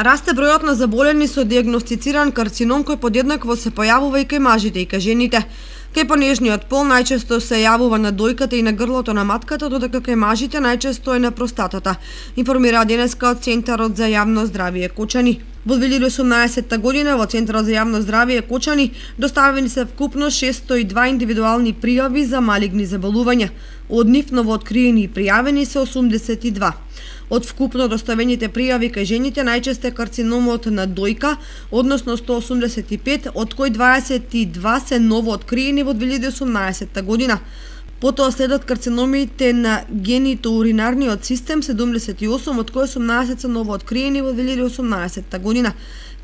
Расте бројот на заболени со диагностициран карцином кој подеднакво се појавува и кај мажите и кај жените. Кај понежниот пол најчесто се јавува на дојката и на грлото на матката, додека кај мажите најчесто е на простатата, информира денеска од Центарот за јавно здравје Кочани. Во 2018 година во Центарот за јавно здравје Кочани доставени се вкупно 602 индивидуални пријави за малигни заболувања. Од нив новооткриени и пријавени се 82. Од вкупно доставените пријави кај жените најчесто е карциномот на дојка, односно 185, од кои 22 се новооткриени во 2018 година. Потоа следат карциномите на генитоуринарниот систем 78, од кои 18 се новооткриени во 2018 година.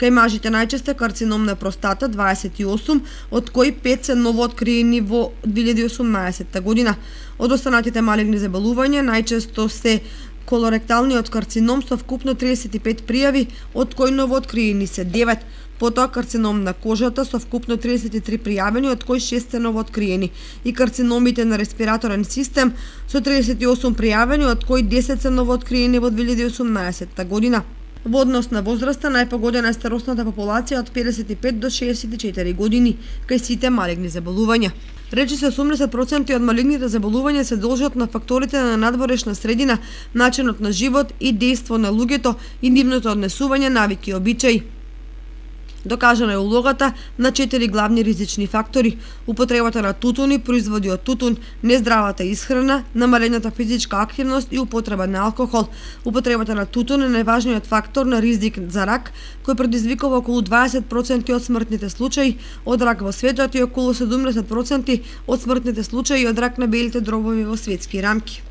Кај мажите најчесто е карцином на простата 28, од кои 5 се новооткриени во 2018 година. Од останатите малигни заболувања најчесто се колоректалниот карцином со вкупно 35 пријави, од кои новооткриени се 9, потоа карцином на кожата со вкупно 33 пријавени, од кои 6 се новооткриени, и карциномите на респираторен систем со 38 пријавени, од кои 10 се новооткриени во 2018 година. Во однос на возраста, најпогодена е старосната популација од 55 до 64 години, кај сите малигни заболувања. Речи се 80% од малигните заболувања се должат на факторите на надворешна средина, начинот на живот и дејство на луѓето и нивното однесување, навики и обичаи. Докажана е улогата на 4 главни ризични фактори: употребата на тутуни, производи од тутун, нездравата исхрана, намалената физичка активност и употреба на алкохол. Употребата на тутун е најважниот фактор на ризик за рак, кој предизвикува околу 20% од смртните случаи од рак во светот и околу 70% од смртните случаи од рак на белите дробови во светски рамки.